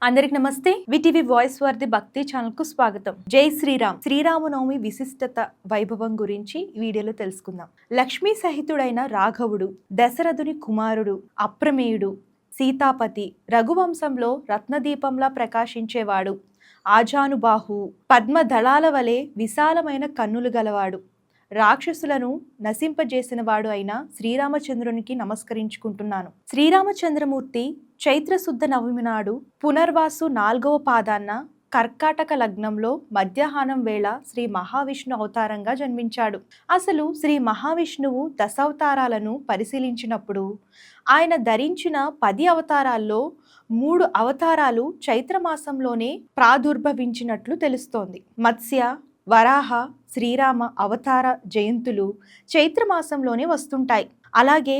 అందరికి నమస్తే. VTV voice worthy భక్తి ఛానల్ కు స్వాగతం. జై శ్రీరామ్. శ్రీరామనవమి విశిష్టత వైభవం గురించి ఈ వీడియోలో తెలుసుకుందాం. లక్ష్మీ సహితుడైన రాఘవుడు, దశరథుని కుమారుడు, అప్రమేయుడు, సీతాపతి, రఘువంశంలో రత్నదీపంలా ప్రకాశించేవాడు, ఆజానుబాహు, పద్మదళాల వలె విశాలమైన కన్నులు గలవాడు, రాక్షసులను నశింపజేసినవాడు అయిన శ్రీరామచంద్రునికి నమస్కరించుకుంటున్నాను. శ్రీరామచంద్రమూర్తి చైత్రశుద్ధ నవమి నాడు పునర్వాసు 4వ పాదాన్న కర్కాటక లగ్నంలో మధ్యాహ్నం వేళ శ్రీ మహావిష్ణు అవతారంగా జన్మించాడు. అసలు శ్రీ మహావిష్ణువు దశావతారాలను పరిశీలించినప్పుడు ఆయన ధరించిన 10 అవతారాల్లో 3 అవతారాలు చైత్రమాసంలోనే ప్రాదుర్భవించినట్లు తెలుస్తోంది. మత్స్య, వరాహ, శ్రీరామ అవతార జయంతులు చైత్రమాసంలోనే వస్తుంటాయి. అలాగే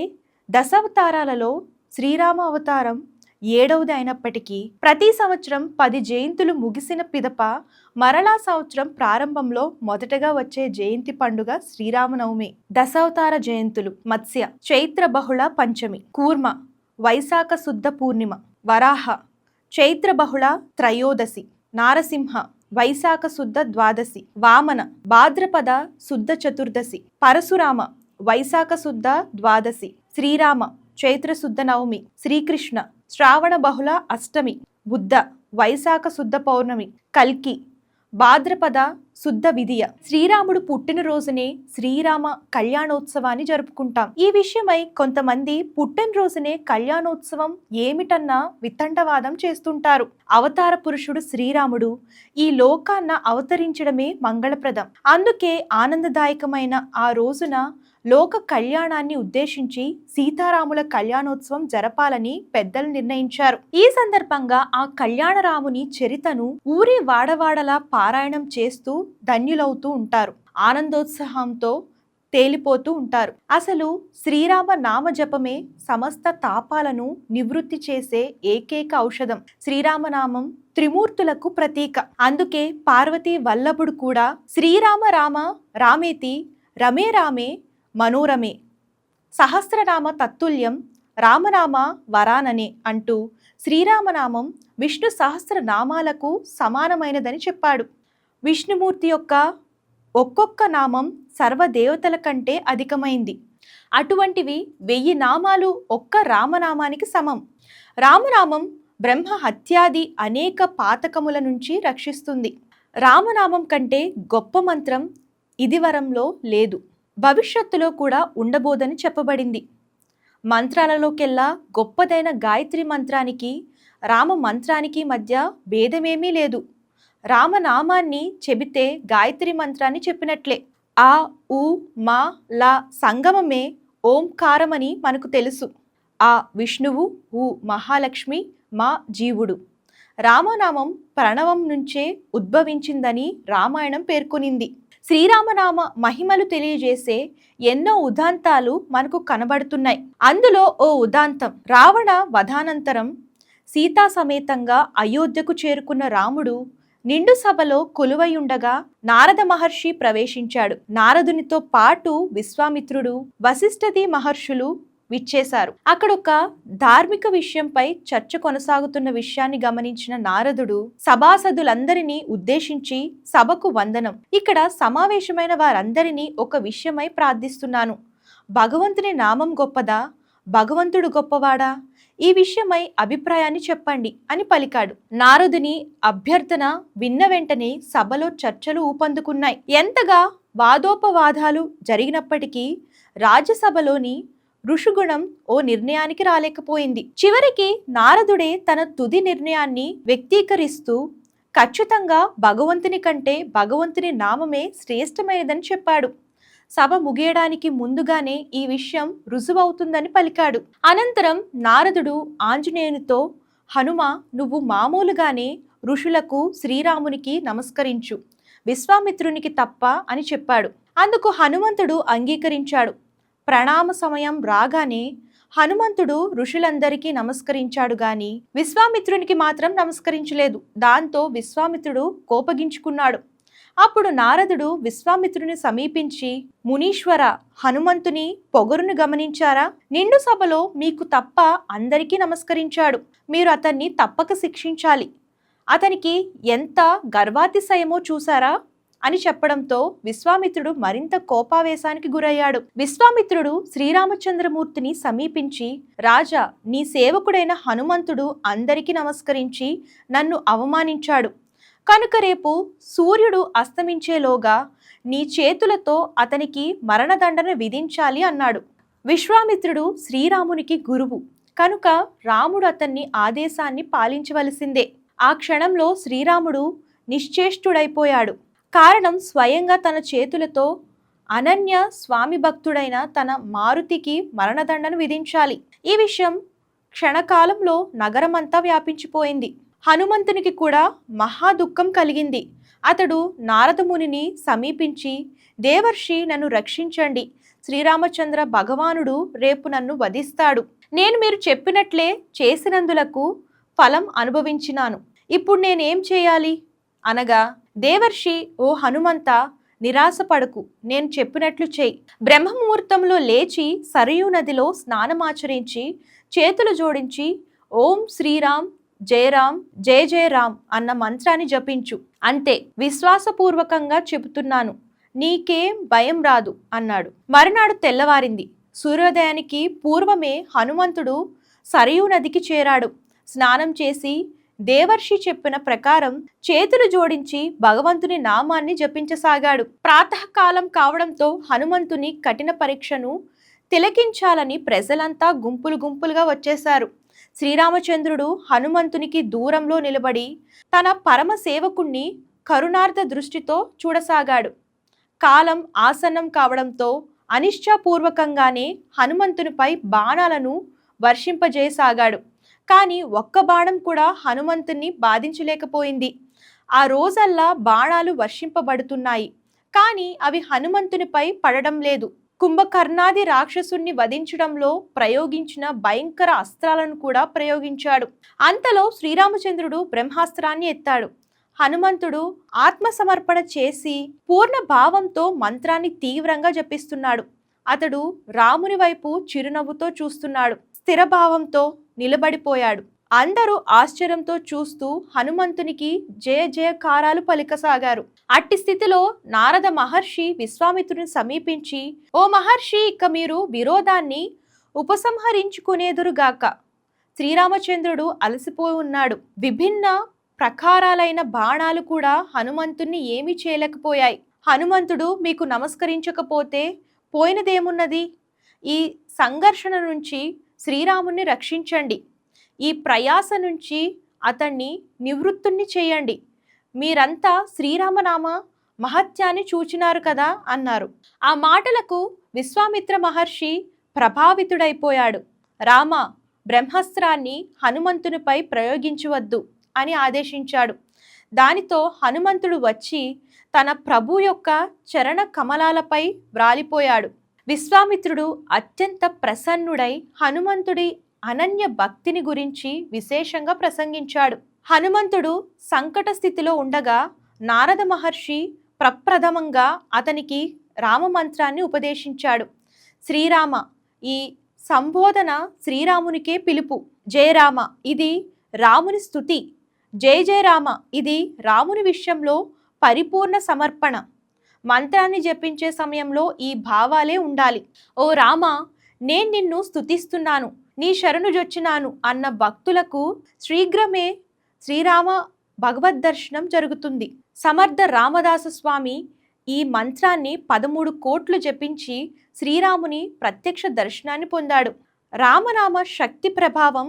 దశావతారాలలో శ్రీరామ అవతారం 7వది అయినప్పటికీ ప్రతి సంవత్సరం 10 జయంతులు ముగిసిన పిదప మరలా సంవత్సరం ప్రారంభంలో మొదటగా వచ్చే జయంతి పండుగ శ్రీరామనవమి. దశావతార జయంతులు: మత్స్య చైత్ర బహుళ పంచమి, కూర్మ వైశాఖ శుద్ధ పూర్ణిమ, వరాహ చైత్ర బహుళ త్రయోదశి, నారసింహ వైశాఖ శుద్ధ ద్వాదశి, వామన భాద్రపద శుద్ధ చతుర్దశి, పరశురామ వైశాఖ శుద్ధ ద్వాదశి, శ్రీరామ చైత్ర శుద్ధ నవమి, శ్రీకృష్ణ శ్రావణ బహుళ అష్టమి, బుద్ధ వైశాఖ శుద్ధ పౌర్ణమి, కల్కి భాద్రపద శుద్ధ విధియ. శ్రీరాముడు పుట్టినరోజునే శ్రీరామ కళ్యాణోత్సవాన్ని జరుపుకుంటాం. ఈ విషయమై కొంతమంది పుట్టినరోజునే కళ్యాణోత్సవం ఏమిటన్న వితండవాదం చేస్తుంటారు. అవతార పురుషుడు శ్రీరాముడు ఈ లోకాన్న అవతరించడమే మంగళప్రదం. అందుకే ఆనందదాయకమైన ఆ రోజున లోక కళ్యాణాన్ని ఉద్దేశించి సీతారాముల కళ్యాణోత్సవం జరపాలని పెద్దలు నిర్ణయించారు. ఈ సందర్భంగా ఆ కళ్యాణరాముని చరితను ఊరి వాడవాడలా పారాయణం చేస్తూ ధన్యులవుతూ ఉంటారు. ఆనందోత్సాహంతో తేలిపోతూ ఉంటారు. అసలు శ్రీరామ నామ జపమే సమస్త తాపాలను నివృత్తి చేసే ఏకైక ఔషధం. శ్రీరామనామం త్రిమూర్తులకు ప్రతీక. అందుకే పార్వతీ వల్లభుడు కూడా శ్రీరామ రామ రామేతి రమే రామే మనోరమే సహస్రనామ తత్తుల్యం రామనామ వరాననే అంటూ శ్రీరామనామం విష్ణు సహస్రనామాలకు సమానమైనదని చెప్పాడు. విష్ణుమూర్తి యొక్క ఒక్కొక్క నామం సర్వదేవతల కంటే అధికమైంది. అటువంటివి 1000 నామాలు ఒక్క రామనామానికి సమం. రామనామం బ్రహ్మ హత్యాది అనేక పాతకముల నుంచి రక్షిస్తుంది. రామనామం కంటే గొప్ప మంత్రం ఇదివరంలో లేదు, భవిష్యత్తులో కూడా ఉండబోదని చెప్పబడింది. మంత్రాలలోకెల్లా గొప్పదైన గాయత్రి మంత్రానికి రామ మంత్రానికి మధ్య భేదమేమీ లేదు. రామనామాన్ని చెబితే గాయత్రి మంత్రాన్ని చెప్పినట్లే. ఆ ఉ మా లా సంగమమే ఓంకారమని మనకు తెలుసు. ఆ విష్ణువు ఉ మహాలక్ష్మి మా జీవుడు. రామనామం ప్రణవం నుంచే ఉద్భవించిందని రామాయణం పేర్కొనింది. శ్రీరామనామ మహిమలు తెలియజేసే ఎన్నో ఉదాంతాలు మనకు కనబడుతున్నాయి. అందులో ఓ ఉదాంతం: రావణ వధానంతరం సీతా సమేతంగా అయోధ్యకు చేరుకున్న రాముడు నిండు సభలో కొలువై ఉండగా నారద మహర్షి ప్రవేశించాడు. నారదునితో పాటు విశ్వామిత్రుడు, వశిష్ఠాది మహర్షులు విచ్చేశారు. అక్కడొక ధార్మిక విషయంపై చర్చ కొనసాగుతున్న విషయాన్ని గమనించిన నారదుడు సభాసదులందరినీ ఉద్దేశించి, సభకు వందనం. ఇక్కడ సమావేశమైన వారందరినీ ఒక విషయమై ప్రార్థిస్తున్నాను. భగవంతుని నామం గొప్పదా, భగవంతుడు గొప్పవాడా? ఈ విషయమై అభిప్రాయాన్ని చెప్పండి అని పలికాడు. నారదుని అభ్యర్థన విన్న వెంటనే సభలో చర్చలు ఊపందుకున్నాయి. ఎంతగా వాదోపవాదాలు జరిగినప్పటికీ రాజ్యసభలోని ఋషిగుణం ఓ నిర్ణయానికి రాలేకపోయింది. చివరికి నారదుడే తన తుది నిర్ణయాన్ని వ్యక్తీకరిస్తూ ఖచ్చితంగా భగవంతుని కంటే భగవంతుని నామమే శ్రేష్టమైనదని చెప్పాడు. సభ ముగియడానికి ముందుగానే ఈ విషయం రుజువవుతుందని పలికాడు. అనంతరం నారదుడు ఆంజనేయునితో, హనుమ, నువ్వు మామూలుగానే ఋషులకు శ్రీరామునికి నమస్కరించు, విశ్వామిత్రునికి తప్ప అని చెప్పాడు. అందుకు హనుమంతుడు అంగీకరించాడు. ప్రణామ సమయం రాగానే హనుమంతుడు ఋషులందరికీ నమస్కరించాడు గాని విశ్వామిత్రునికి మాత్రం నమస్కరించలేదు. దాంతో విశ్వామిత్రుడు కోపగించుకున్నాడు. అప్పుడు నారదుడు విశ్వామిత్రుని సమీపించి, మునీశ్వర, హనుమంతుని పొగరును గమనించారా? నిండు సభలో మీకు తప్ప అందరికీ నమస్కరించాడు. మీరు అతన్ని తప్పక శిక్షించాలి. అతనికి ఎంత గర్వాతిశయమో చూసారా అని చెప్పడంతో విశ్వామిత్రుడు మరింత కోపావేశానికి గురయ్యాడు. విశ్వామిత్రుడు శ్రీరామచంద్రమూర్తిని సమీపించి, రాజా, నీ సేవకుడైన హనుమంతుడు అందరికీ నమస్కరించి నన్ను అవమానించాడు కనుక రేపు సూర్యుడు అస్తమించేలోగా నీ చేతులతో అతనికి మరణదండన విధించాలి అన్నాడు. విశ్వామిత్రుడు శ్రీరామునికి గురువు కనుక రాముడు అతన్ని ఆదేశాన్ని పాలించవలసిందే. ఆ క్షణంలో శ్రీరాముడు నిశ్చేష్టుడైపోయాడు. కారణం, స్వయంగా తన చేతులతో అనన్య స్వామి భక్తుడైన తన మారుతికి మరణదండను విధించాలి. ఈ విషయం క్షణకాలంలో నగరమంతా వ్యాపించిపోయింది. హనుమంతునికి కూడా మహా దుఃఖం కలిగింది. అతడు నారదమునిని సమీపించి, దేవర్షి, నన్ను రక్షించండి. శ్రీరామచంద్ర భగవానుడు రేపు నన్ను వధిస్తాడు. నేను మీరు చెప్పినట్లే చేసినందులకు ఫలం అనుభవించినాను. ఇప్పుడు నేనేం చేయాలి అనగా, దేవర్షి, ఓ హనుమంత, నిరాశపడకు, నేను చెప్పినట్లు చేయి. బ్రహ్మముహూర్తంలో లేచి సరయూ నదిలో స్నానమాచరించి చేతులు జోడించి ఓం శ్రీరామ్ జయరామ్ జయ జయ రామ్ అన్న మంత్రాన్ని జపించు. అంతే, విశ్వాసపూర్వకంగా చెబుతున్నాను, నీకేం భయం రాదు అన్నాడు. మరునాడు తెల్లవారింది. సూర్యోదయానికి పూర్వమే హనుమంతుడు సరయూ నదికి చేరాడు. స్నానం చేసి దేవర్షి చెప్పిన ప్రకారం చేతులు జోడించి భగవంతుని నామాన్ని జపించసాగాడు. ప్రాతకాలం కావడంతో హనుమంతుని కఠిన పరీక్షను తిలకించాలని ప్రజలంతా గుంపులు గుంపులుగా వచ్చేశారు. శ్రీరామచంద్రుడు హనుమంతునికి దూరంలో నిలబడి తన పరమ సేవకుణ్ణి కరుణార్థ దృష్టితో చూడసాగాడు. కాలం ఆసన్నం కావడంతో అనిశ్చాపూర్వకంగానే హనుమంతునిపై బాణాలను వర్షింపజేయసాగాడు. కానీ ఒక్క బాణం కూడా హనుమంతుని బాధించలేకపోయింది. ఆ రోజల్లా బాణాలు వర్షింపబడుతున్నాయి, కానీ అవి హనుమంతునిపై పడడం లేదు. కుంభకర్ణాది రాక్షసుణ్ణి వధించడంలో ప్రయోగించిన భయంకర అస్త్రాలను కూడా ప్రయోగించాడు. అంతలో శ్రీరామచంద్రుడు బ్రహ్మాస్త్రాన్ని ఎత్తాడు. హనుమంతుడు ఆత్మసమర్పణ చేసి పూర్ణ భావంతో మంత్రాన్ని తీవ్రంగా జపిస్తున్నాడు. అతడు రాముని వైపు చిరునవ్వుతో చూస్తున్నాడు. స్థిర భావంతో నిలబడిపోయాడు. అందరూ ఆశ్చర్యంతో చూస్తూ హనుమంతునికి జయ జయకారాలు పలికసాగారు. అట్టి స్థితిలో నారద మహర్షి విశ్వామిత్రుని సమీపించి, ఓ మహర్షి, ఇక మీరు విరోధాన్ని ఉపసంహరించుకునేదురుగాక. శ్రీరామచంద్రుడు అలసిపోయి ఉన్నాడు. విభిన్న ప్రకారాలైన బాణాలు కూడా హనుమంతుణ్ణి ఏమీ చేయలేకపోయాయి. హనుమంతుడు మీకు నమస్కరించకపోతే పోయినదేమున్నది? ఈ సంఘర్షణ నుంచి శ్రీరాముని రక్షించండి. ఈ ప్రయాస నుంచి అతన్ని నివృత్తుణ్ణి చేయండి. మీరంతా శ్రీరామనామ మహత్యాన్ని చూచినారు కదా అన్నారు. ఆ మాటలకు విశ్వామిత్ర మహర్షి ప్రభావితుడైపోయాడు. రామ, బ్రహ్మాస్త్రాన్ని హనుమంతునిపై ప్రయోగించవద్దు అని ఆదేశించాడు. దానితో హనుమంతుడు వచ్చి తన ప్రభు యొక్క చరణ కమలాలపై వ్రాలిపోయాడు. విశ్వామిత్రుడు అత్యంత ప్రసన్నుడై హనుమంతుడి అనన్య భక్తిని గురించి విశేషంగా ప్రసంగించాడు. హనుమంతుడు సంకట స్థితిలో ఉండగా నారద మహర్షి ప్రప్రథమంగా అతనికి రామమంత్రాన్ని ఉపదేశించాడు. శ్రీరామ, ఈ సంబోధన శ్రీరామునికే పిలుపు. జయరామ, ఇది రాముని స్తుతి. జయ జయ రామ, ఇది రాముని విషయంలో పరిపూర్ణ సమర్పణ. మంత్రాన్ని జపించే సమయంలో ఈ భావాలే ఉండాలి. ఓ రామ, నేను నిన్ను స్తుతిస్తున్నాను, నీ శరణుజొచ్చినాను అన్న భక్తులకు శీఘ్రమే శ్రీరామ భగవద్ దర్శనం జరుగుతుంది. సమర్థ రామదాస స్వామి ఈ మంత్రాన్ని 13 కోట్లు జపించి శ్రీరాముని ప్రత్యక్ష దర్శనాన్ని పొందాడు. రామనామ శక్తి ప్రభావం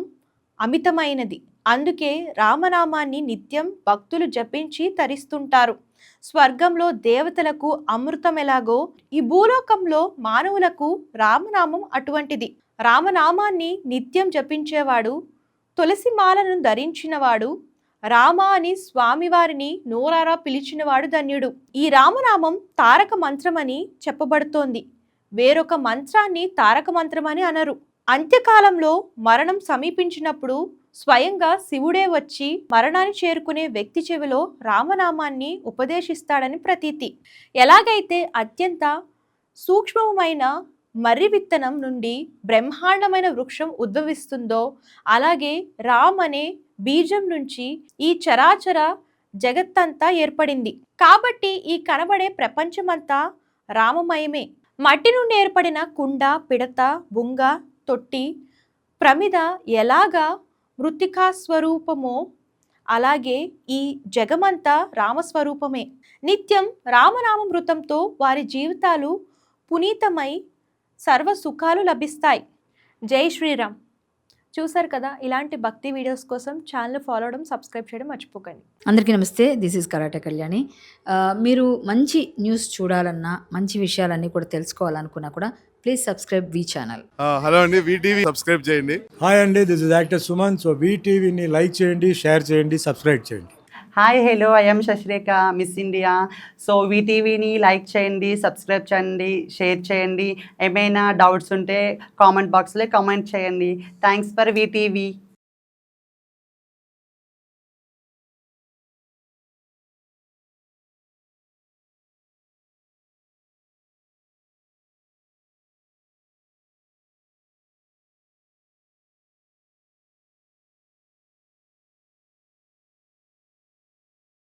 అమితమైనది. అందుకే రామనామాన్ని నిత్యం భక్తులు జపించి తరిస్తుంటారు. స్వర్గంలో దేవతలకు అమృతం ఎలాగో ఈ భూలోకంలో మానవులకు రామనామం అటువంటిది. రామనామాన్ని నిత్యం జపించేవాడు, తులసి మాలను ధరించినవాడు, రామ అని స్వామివారిని నోరారా పిలిచినవాడు ధన్యుడు. ఈ రామనామం తారక మంత్రమని చెప్పబడుతోంది. వేరొక మంత్రాన్ని తారక మంత్రమని అనరు. అంత్యకాలంలో మరణం సమీపించినప్పుడు స్వయంగా శివుడే వచ్చి మరణాన్ని చేరుకునే వ్యక్తి చెవిలో రామనామాన్ని ఉపదేశిస్తాడని ప్రతీతి. ఎలాగైతే అత్యంత సూక్ష్మమైన మర్రి విత్తనం నుండి బ్రహ్మాండమైన వృక్షం ఉద్భవిస్తుందో అలాగే రామ్ అనే బీజం నుంచి ఈ చరాచర జగత్తంతా ఏర్పడింది. కాబట్టి ఈ కనబడే ప్రపంచమంతా రామమయమే. మట్టి నుండి ఏర్పడిన కుండ, పిడత, బుంగ, తొట్టి, ప్రమిద ఎలాగా మృత్తికా స్వరూపమో అలాగే ఈ జగమంతా రామస్వరూపమే. నిత్యం రామనామమృతంతో వారి జీవితాలు పునీతమై సర్వ సుఖాలు లభిస్తాయి. జై శ్రీరామ్. చూసారు కదా, ఇలాంటి భక్తి వీడియోస్ కోసం ఛానల్ ఫాలో అవడం, సబ్స్క్రైబ్ చేయడం మర్చిపోకండి. అందరికీ నమస్తే, దిస్ ఈజ్ కరాటే కళ్యాణి. మీరు మంచి న్యూస్ చూడాలన్నా, మంచి విషయాలన్నీ కూడా తెలుసుకోవాలనుకున్నా కూడా please subscribe V channel. Hello అండి, వీటీవీ సబ్స్క్రైబ్ చేయండి. హాయ్ అండి, this is actor Suman. So వీటీవీని లైక్ చేయండి, షేర్ చేయండి, సబ్స్క్రైబ్ చేయండి. Hi hello, I'm Sasirekha, Miss India. So వీటీవీని లైక్ చేయండి, సబ్స్క్రైబ్ చేయండి, షేర్ చేయండి. ఏమైనా డౌట్స్ ఉంటే కామెంట్ బాక్స్లో కామెంట్ చేయండి. Thanks for VTV.